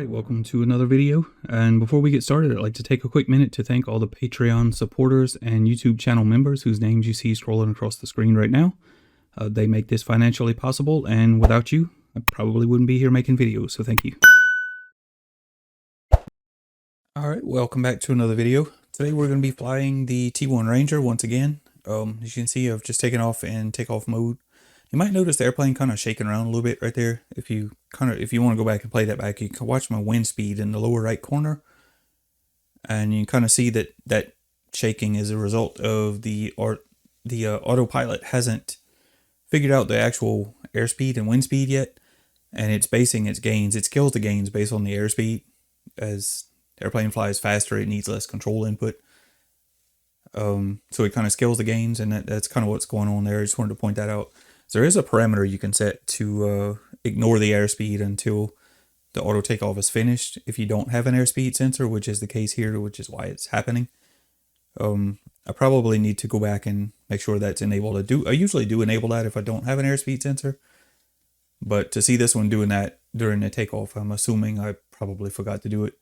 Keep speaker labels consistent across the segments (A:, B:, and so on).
A: Alright, welcome to another video, and before we get started, I'd like to take a quick minute to thank all the Patreon supporters and YouTube channel members whose names you see scrolling across the screen right now. They make this financially possible, and without you, I probably wouldn't be here making videos, so thank you. Alright, welcome back to another video. Today we're going to be flying the T1 Ranger once again. As you can see, I've just taken off in takeoff mode. You might notice the airplane kind of shaking around a little bit right there. If you want to go back and play that back, you can watch my wind speed in the lower right corner. And you can kind of see that shaking is a result of the autopilot hasn't figured out the actual airspeed and wind speed yet. And it's basing its gains, it scales the gains based on the airspeed. As the airplane flies faster, it needs less control input. So it kind of scales the gains, and that's kind of what's going on there. I just wanted to point that out. So there is a parameter you can set to ignore the airspeed until the auto takeoff is finished if you don't have an airspeed sensor, which is the case here, which is why it's happening. I probably need to go back and make sure that's enabled. I usually do enable that if I don't have an airspeed sensor. But to see this one doing that during the takeoff, I'm assuming I probably forgot to do it.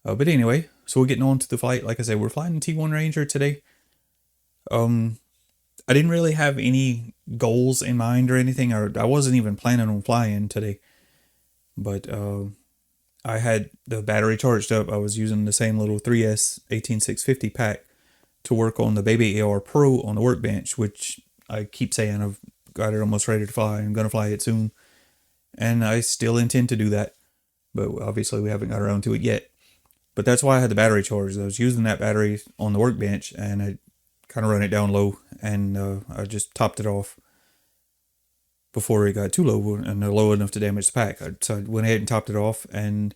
A: But anyway, so we're getting on to the flight. Like I said, we're flying the T1 Ranger today. I didn't really have any goals in mind or anything, or I wasn't even planning on flying today. But I had the battery charged up. I was using the same little 3S 18650 pack to work on the Baby AR Pro on the workbench, which I keep saying I've got it almost ready to fly. I'm going to fly it soon. And I still intend to do that. But obviously we haven't got around to it yet. But that's why I had the battery charged. I was using that battery on the workbench, and I kind of run it down low, and I just topped it off before it got too low and low enough to damage the pack. So I went ahead and topped it off, and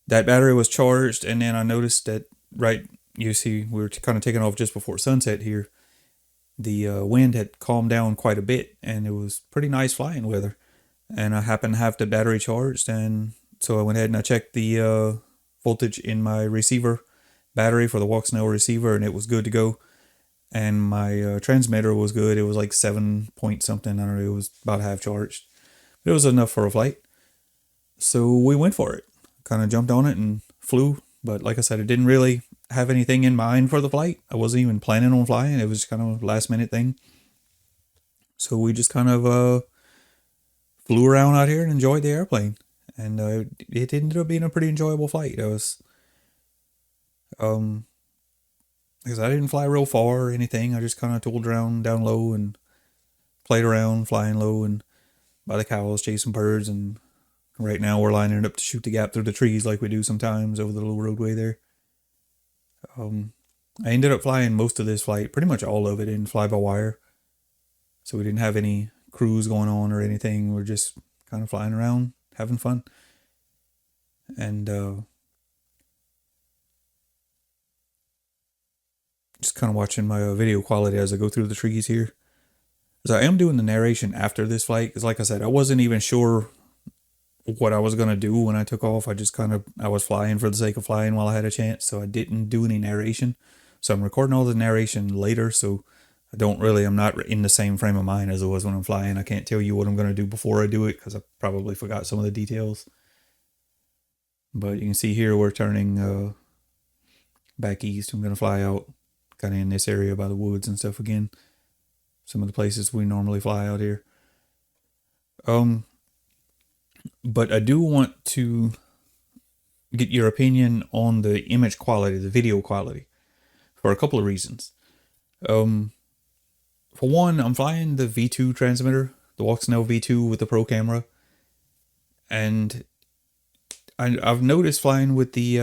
A: that battery was charged. And then I noticed that, right, you see, we were kind of taking off just before sunset here. The wind had calmed down quite a bit, and it was pretty nice flying weather. And I happened to have the battery charged, and so I went ahead and I checked the voltage in my receiver battery for the Walksnail receiver, and it was good to go. And my transmitter was good. It was like 7 point something. I don't know. It was about half charged. But it was enough for a flight. So we went for it. Kind of jumped on it and flew. But like I said, I didn't really have anything in mind for the flight. I wasn't even planning on flying. It was kind of a last minute thing. So we just kind of flew around out here and enjoyed the airplane. And it ended up being a pretty enjoyable flight. It was... because I didn't fly real far or anything. I just kind of tooled around down low and played around flying low and by the cows, chasing birds. And right now we're lining up to shoot the gap through the trees like we do sometimes over the little roadway there. I ended up flying most of this flight, pretty much all of it, in fly-by-wire. So we didn't have any cruise going on or anything. We're just kind of flying around, having fun. And just kind of watching my video quality as I go through the trees here. So I am doing the narration after this flight, because like I said, I wasn't even sure what I was going to do when I took off. I was flying for the sake of flying while I had a chance, so I didn't do any narration. So I'm recording all the narration later, so I'm not in the same frame of mind as I was when I'm flying. I can't tell you what I'm going to do before I do it, because I probably forgot some of the details. But you can see here we're turning back east. I'm going to fly out kind of in this area by the woods and stuff again. Some of the places we normally fly out here. But I do want to get your opinion on the image quality, the video quality, for a couple of reasons. For one, I'm flying the V2 transmitter, the Walksnail V2 with the Pro camera. And I've noticed flying with the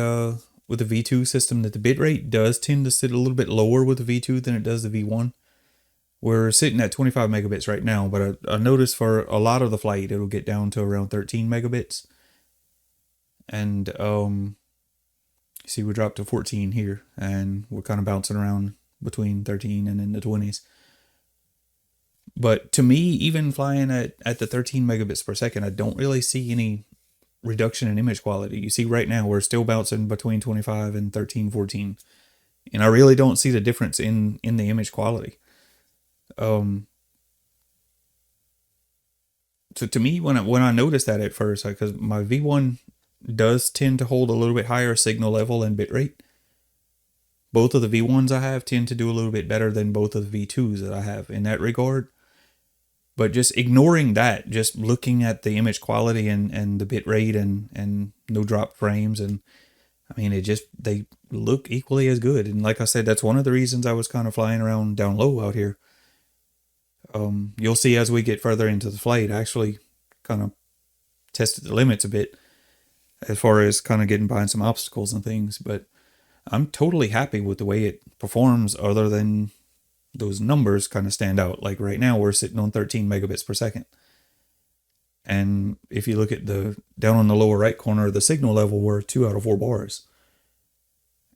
A: V2 system that the bitrate does tend to sit a little bit lower with the V2 than it does the V1. We're sitting at 25 megabits right now, but I noticed for a lot of the flight, it'll get down to around 13 megabits. And, see, we dropped to 14 here, and we're kind of bouncing around between 13 and in the 20s. But to me, even flying at the 13 megabits per second, I don't really see any reduction in image quality. You see right now we're still bouncing between 25 and 13, 14. And I really don't see the difference in the image quality. So to me, when I noticed that at first, because my V1 does tend to hold a little bit higher signal level and bitrate. Both of the V1s I have tend to do a little bit better than both of the V2s that I have in that regard. But just ignoring that, just looking at the image quality and the bitrate and no drop frames, and I mean, they look equally as good. And like I said, that's one of the reasons I was kind of flying around down low out here. You'll see as we get further into the flight, I actually kind of tested the limits a bit as far as kind of getting behind some obstacles and things. But I'm totally happy with the way it performs, other than those numbers kind of stand out. Like right now, we're sitting on 13 megabits per second. And if you look at the down on the lower right corner, the signal level, we're 2 out of 4 bars.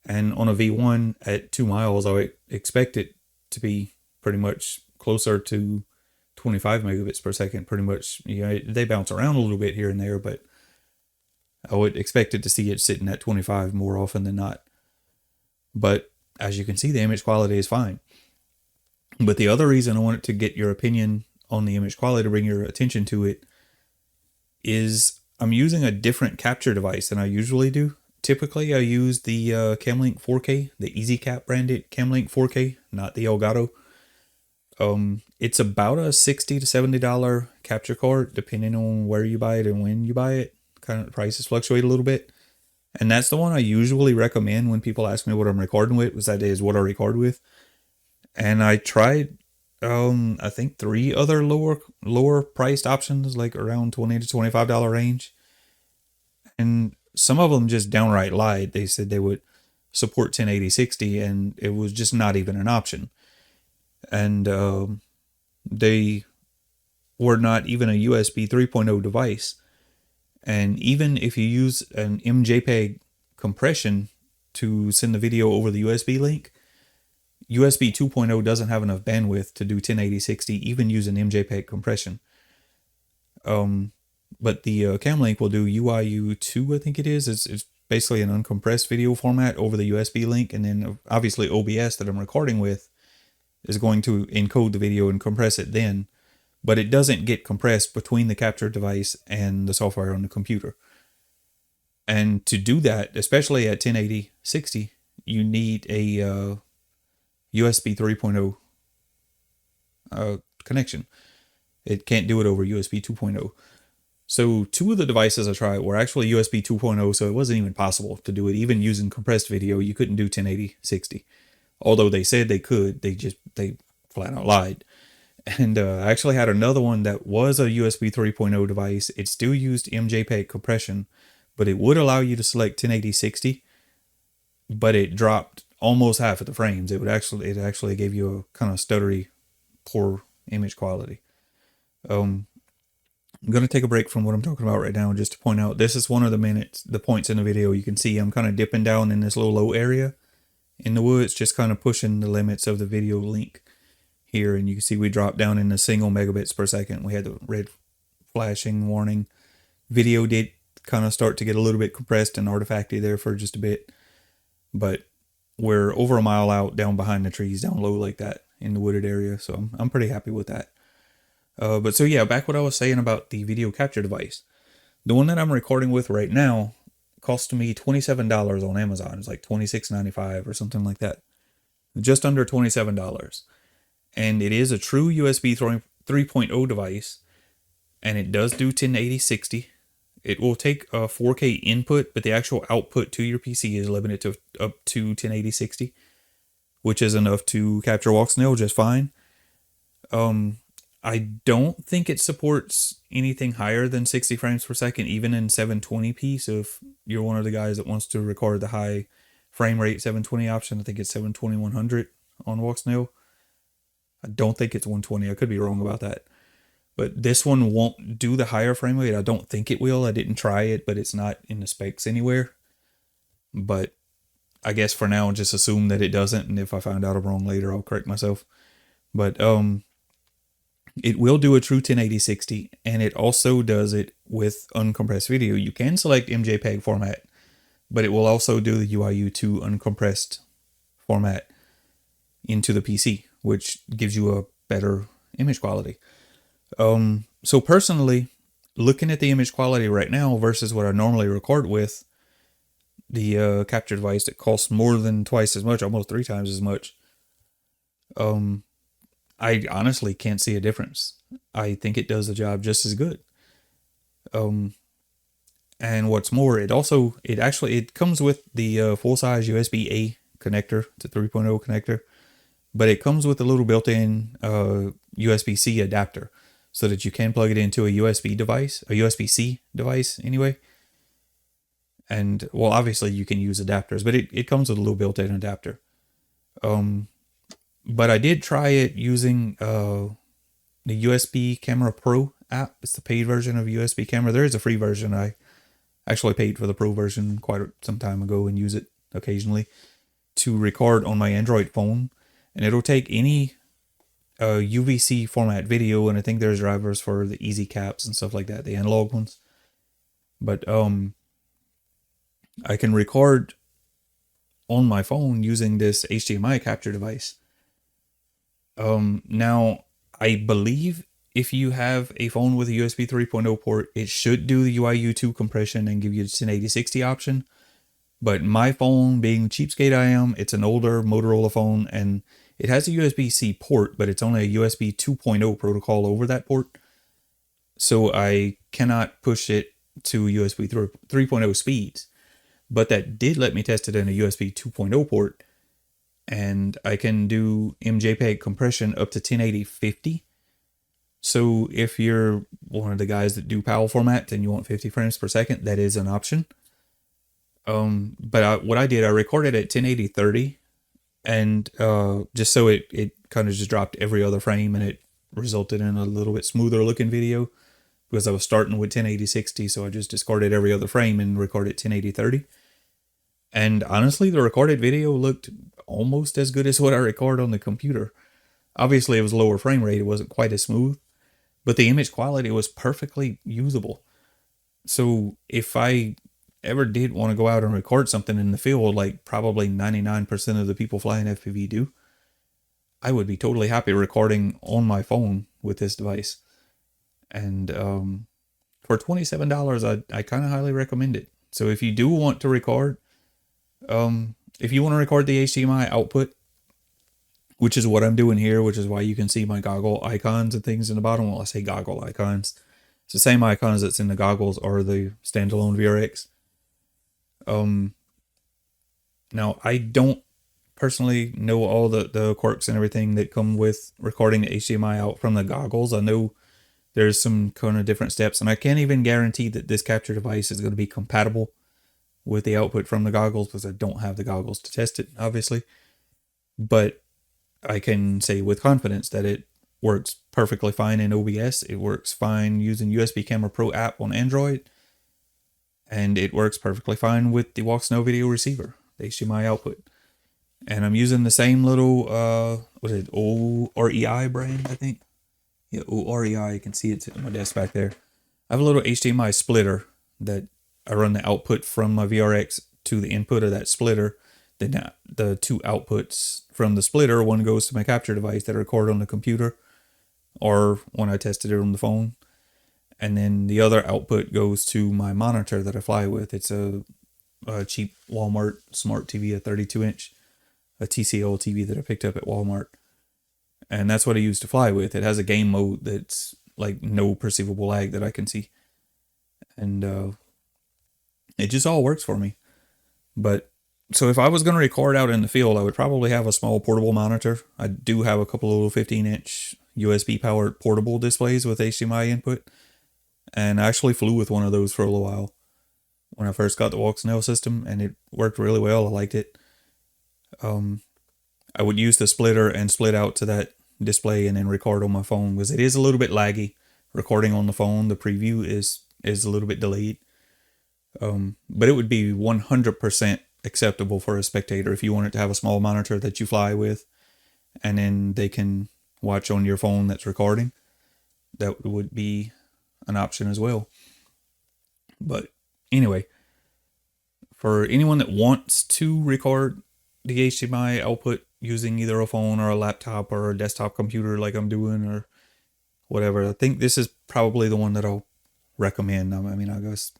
A: And on a V1 at 2 miles, I would expect it to be pretty much closer to 25 megabits per second. Pretty much, they bounce around a little bit here and there, but I would expect it to see it sitting at 25 more often than not. But as you can see, the image quality is fine. But the other reason I wanted to get your opinion on the image quality, to bring your attention to it, is I'm using a different capture device than I usually do. Typically, I use the Camlink 4K, the EasyCap branded Camlink 4K, not the Elgato. It's about a $60 to $70 capture card, depending on where you buy it and when you buy it. Kind of prices fluctuate a little bit. And that's the one I usually recommend when people ask me what I'm recording with, was that is what I record with. And I tried, I think 3 other lower priced options, like around $20 to $25 range. And some of them just downright lied. They said they would support 1080-60, and it was just not even an option. And they were not even a USB 3.0 device. And even if you use an MJPEG compression to send the video over the USB link, USB 2.0 doesn't have enough bandwidth to do 1080-60, even using MJPEG compression. But the Camlink will do UIU2, I think it is. It's basically an uncompressed video format over the USB link, and then obviously OBS that I'm recording with is going to encode the video and compress it then. But it doesn't get compressed between the capture device and the software on the computer. And to do that, especially at 1080-60, you need a USB 3.0 connection. It can't do it over USB 2.0. So 2 of the devices I tried were actually USB 2.0, so it wasn't even possible to do it. Even using compressed video, you couldn't do 1080-60. Although they said they could, they flat out lied. And I actually had another one that was a USB 3.0 device. It still used MJPEG compression, but it would allow you to select 1080-60, but it dropped almost half of the frames. It actually gave you a kind of stuttery, poor image quality. I'm going to take a break from what I'm talking about right now just to point out this is one of the points in the video. You can see I'm kind of dipping down in this little low area in the woods, just kind of pushing the limits of the video link here. And you can see we dropped down in a single megabits per second. We had the red flashing warning. Video did kind of start to get a little bit compressed and artifacty there for just a bit. But we're over a mile out down behind the trees, down low like that in the wooded area. So I'm pretty happy with that. But so yeah, back what I was saying about the video capture device. The one that I'm recording with right now cost me $27 on Amazon. It's like $26.95 or something like that. Just under $27. And it is a true USB 3.0 device. And it does do 1080-60. It will take a 4K input, but the actual output to your PC is limited to up to 1080-60, which is enough to capture walk snail just fine. I don't think it supports anything higher than 60 frames per second, even in 720p. So if you're one of the guys that wants to record the high frame rate 720 option, I think it's 720-100 on walk snail. I don't think it's 120. I could be wrong about that. But this one won't do the higher frame rate. I don't think it will. I didn't try it, but it's not in the specs anywhere. But I guess for now, just assume that it doesn't. And if I find out I'm wrong later, I'll correct myself. But it will do a true 1080-60. And it also does it with uncompressed video. You can select MJPEG format, but it will also do the UIU2 uncompressed format into the PC, which gives you a better image quality. So personally, looking at the image quality right now versus what I normally record with, the capture device that costs more than twice as much, almost 3 times as much, I honestly can't see a difference. I think it does the job just as good. And what's more, it comes with the full size USB A connector, it's a 3.0 connector, but it comes with a little built-in USB C adapter, so that you can plug it into a USB device, a USB C device anyway. And well, obviously you can use adapters, but it comes with a little built-in adapter. But I did try it using the USB Camera Pro app. It's the paid version of USB Camera. There is a free version. I actually paid for the Pro version quite some time ago and use it occasionally to record on my Android phone. And it'll take any UVC format video, and I think there's drivers for the easy caps and stuff like that, the analog ones. But I can record on my phone using this HDMI capture device. Now, I believe if you have a phone with a USB 3.0 port, it should do the UIU2 compression and give you the 1080-60 option. But my phone, being the cheapskate I am, it's an older Motorola phone, and it has a USB-C port, but it's only a USB 2.0 protocol over that port. So I cannot push it to USB 3.0 speeds. But that did let me test it in a USB 2.0 port, and I can do MJPEG compression up to 1080-50. So if you're one of the guys that do PAL format and you want 50 frames per second, that is an option. But what I did, I recorded at 1080-30, and just so it kind of just dropped every other frame, and it resulted in a little bit smoother looking video, because I was starting with 1080-60, so I just discarded every other frame and recorded 1080-30. And honestly, the recorded video looked almost as good as what I record on the computer. Obviously, it was lower frame rate, it wasn't quite as smooth, but the image quality was perfectly usable. So if I ever did want to go out and record something in the field, like probably 99% of the people flying FPV do, I would be totally happy recording on my phone with this device. And for $27, I kind of highly recommend it. So if you do want to record, if you want to record the HDMI output, which is what I'm doing here, which is why you can see my goggle icons and things in the bottom. Well, I say goggle icons. It's the same icons that's in the goggles or the standalone VRX. Now, I don't personally know all the quirks and everything that come with recording the HDMI out from the goggles. I know there's some kind of different steps, and I can't even guarantee that this capture device is going to be compatible with the output from the goggles, because I don't have the goggles to test it, obviously. But I can say with confidence that it works perfectly fine in OBS. It works fine using USB Camera Pro app on Android. And it works perfectly fine with the Walksnail video receiver, the HDMI output. And I'm using the same little, what is it, OREI brand, I think? Yeah, OREI, you can see it on my desk back there. I have a little HDMI splitter that I run the output from my VRX to the input of that splitter. Then the two outputs from the splitter, one goes to my capture device that I record on the computer, or when I tested it on the phone. And then the other output goes to my monitor that I fly with. It's a cheap Walmart smart TV, a 32-inch, a TCL TV that I picked up at Walmart. And that's what I use to fly with. It has a game mode that's like no perceivable lag that I can see. And it just all works for me. But so if I was going to record out in the field, I would probably have a small portable monitor. I do have a couple of little 15-inch USB powered portable displays with HDMI input. And I actually flew with one of those for a little while when I first got the Walksnail system, and it worked really well. I liked it. I would use the splitter and split out to that display and then record on my phone, because it is a little bit laggy recording on the phone. The preview is a little bit delayed. But it would be 100% acceptable for a spectator if you wanted to have a small monitor that you fly with, and then they can watch on your phone that's recording. That would be an option as well. But anyway, for anyone that wants to record the HDMI output using either a phone or a laptop or a desktop computer like I'm doing or whatever, I think this is probably the one that I'll recommend. I mean, I guess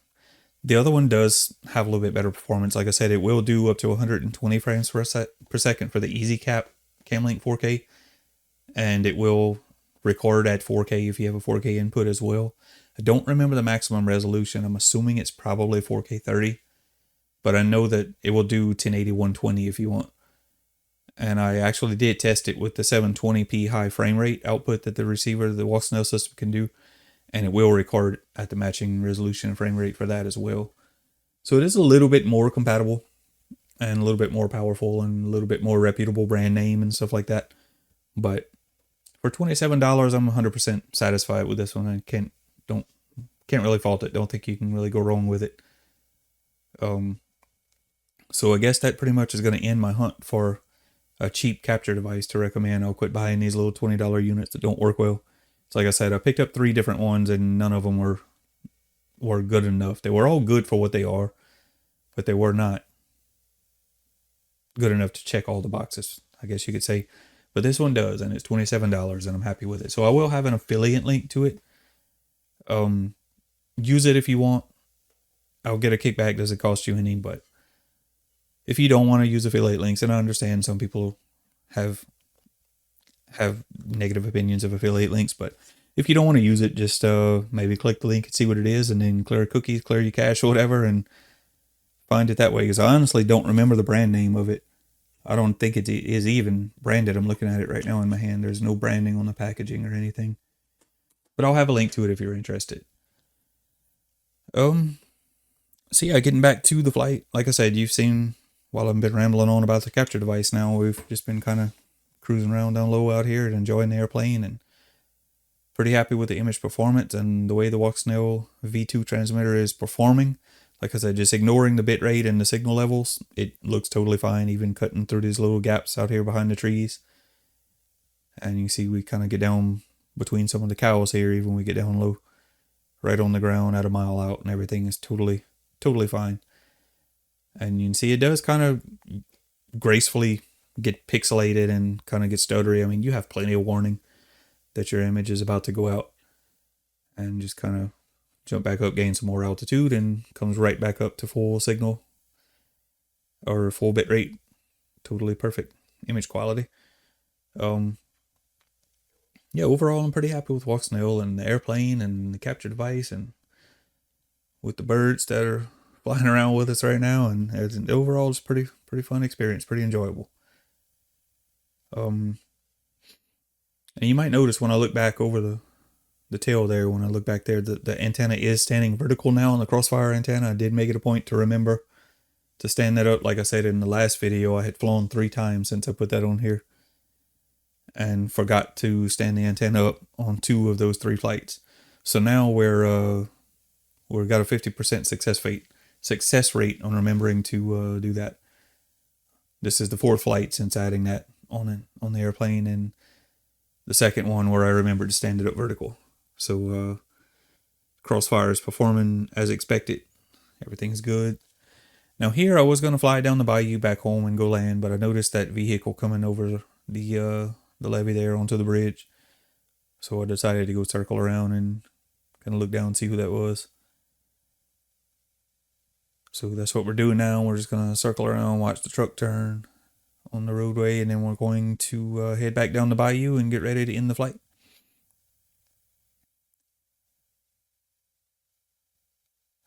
A: the other one does have a little bit better performance. Like I said, it will do up to 120 frames per second for the EasyCap Camlink 4K, and it will record at 4K if you have a 4K input as well. I don't remember the maximum resolution. I'm assuming it's probably 4K 30, but I know that it will do 1080 120 if you want. And I actually did test it with the 720p high frame rate output that the receiver, the Walksnail system, can do, and it will record at the matching resolution and frame rate for that as well. So it is a little bit more compatible and a little bit more powerful and a little bit more reputable brand name and stuff like that. But for $27, I'm 100% satisfied with this one. I can't really fault it. Don't think you can really go wrong with it. So I guess that pretty much is going to end my hunt for a cheap capture device to recommend. I'll quit buying these little $20 units that don't work well. So like I said, I picked up 3 different ones and none of them were good enough. They were all good for what they are, but they were not good enough to check all the boxes, I guess you could say. But this one does, and it's $27, and I'm happy with it. So I will have an affiliate link to it. Use it if you want. I'll get a kickback. Doesn't cost you any, but if you don't want to use affiliate links, and I understand some people have negative opinions of affiliate links, but if you don't want to use it, just maybe click the link and see what it is, and then clear cookies, clear your cache or whatever, and find it that way. Because I honestly don't remember the brand name of it. I don't think it is even branded. I'm looking at it right now in my hand. There's no branding on the packaging or anything. But I'll have a link to it if you're interested. So yeah, getting back to the flight. Like I said, you've seen, while I've been rambling on about the capture device now, we've just been kind of cruising around down low out here and enjoying the airplane, and pretty happy with the image performance and the way the Walksnail V2 transmitter is performing. Like I said, just ignoring the bit rate and the signal levels, it looks totally fine, even cutting through these little gaps out here behind the trees. And you see we kind of get down between some of the cows here, even when we get down low, right on the ground at a mile out, and everything is totally fine. And you can see it does kind of gracefully get pixelated and kind of get stuttery. I mean, you have plenty of warning that your image is about to go out, and just kind of jump back up, gain some more altitude, and comes right back up to full signal or full bit rate. Totally perfect image quality. Yeah, overall I'm pretty happy with Walksnail and the airplane and the capture device, and with the birds that are flying around with us right now, and overall it's pretty fun experience, pretty enjoyable. And you might notice when I look back over the tail there, when I look back there, the antenna is standing vertical now on the Crossfire antenna. I did make it a point to remember to stand that up. Like I said in the last video, I had flown 3 times since I put that on here, and forgot to stand the antenna up on 2 of those 3 flights. So now we've got a 50% success rate on remembering to do that. This is the 4th flight since adding that on the airplane, and the 2nd one where I remembered to stand it up vertical. So Crossfire is performing as expected. Everything's good. Now here I was going to fly down the bayou back home and go land, but I noticed that vehicle coming over the levee there onto the bridge. So I decided to go circle around and kind of look down and see who that was. So that's what we're doing now. We're just going to circle around, watch the truck turn on the roadway, and then we're going to head back down the bayou and get ready to end the flight.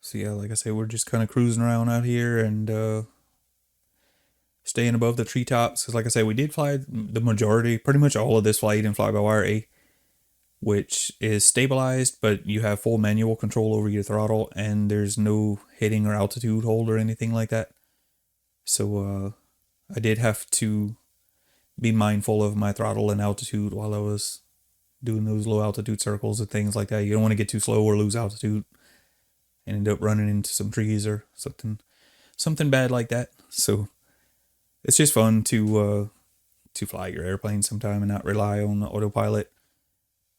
A: So yeah, like I said, we're just kind of cruising around out here and staying above the treetops. Because like I said, we did fly the majority, pretty much all of this flight in Fly-by-Wire A, which is stabilized, but you have full manual control over your throttle, and there's no heading or altitude hold or anything like that. So I did have to be mindful of my throttle and altitude while I was doing those low altitude circles and things like that. You don't want to get too slow or lose altitude and end up running into some trees or something bad like that. So it's just fun to fly your airplane sometime and not rely on the autopilot.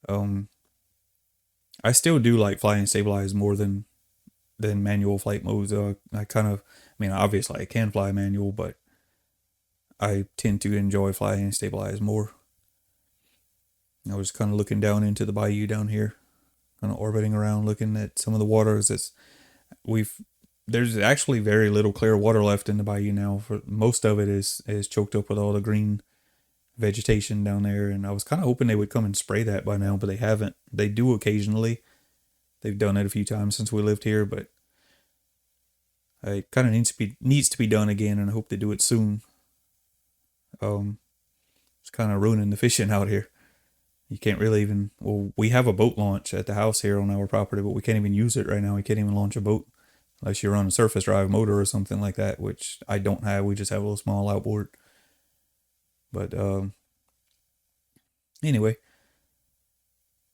A: I still do like flying stabilized more than manual flight modes. Obviously I can fly manual, but I tend to enjoy flying stabilized more. I was kind of looking down into the bayou down here, kind of orbiting around, looking at some of the waters. There's actually very little clear water left in the bayou now. For most of it is choked up with all the green vegetation down there, and I was kind of hoping they would come and spray that by now, but they haven't. They do occasionally. They've done it a few times since we lived here, but it kind of needs to be done again, and I hope they do it soon. It's kind of ruining the fishing out here. You can't really even. Well, we have a boat launch at the house here on our property, but we can't even use it right now. We can't even launch a boat unless you run a surface drive motor or something like that, which I don't have. We just have a little small outboard. But anyway,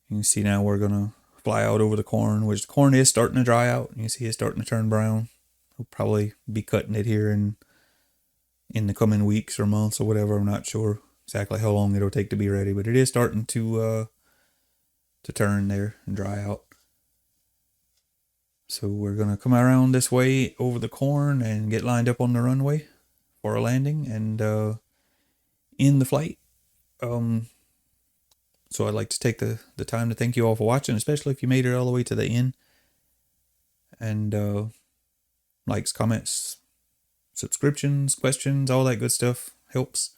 A: you can see now we're gonna fly out over the corn, which the corn is starting to dry out. You can see it's starting to turn brown. We'll probably be cutting it here in the coming weeks or months or whatever. I'm not sure exactly how long it'll take to be ready, but it is starting to turn there and dry out. So we're gonna come around this way over the corn and get lined up on the runway for a landing and in the flight. So I'd like to take the time to thank you all for watching, especially if you made it all the way to the end. And likes, comments, subscriptions, questions, all that good stuff helps.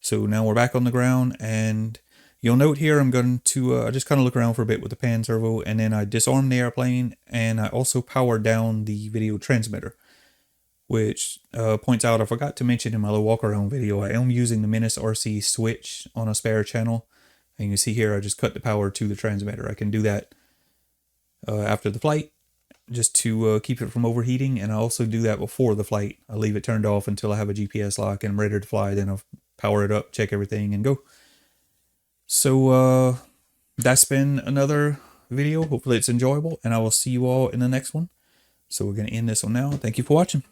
A: So now we're back on the ground, and you'll note here I'm going to just kind of look around for a bit with the pan servo, and then I disarmed the airplane, and I also powered down the video transmitter, which points out I forgot to mention in my little walk around video, I am using the Menace RC switch on a spare channel. And you can see here I just cut the power to the transmitter. I can do that after the flight just to keep it from overheating, and I also do that before the flight. I leave it turned off until I have a GPS lock and I'm ready to fly. Then I'll power it up, check everything, and go. So that's been another video. Hopefully it's enjoyable, and I will see you all in the next one. So we're going to end this one now. Thank you for watching.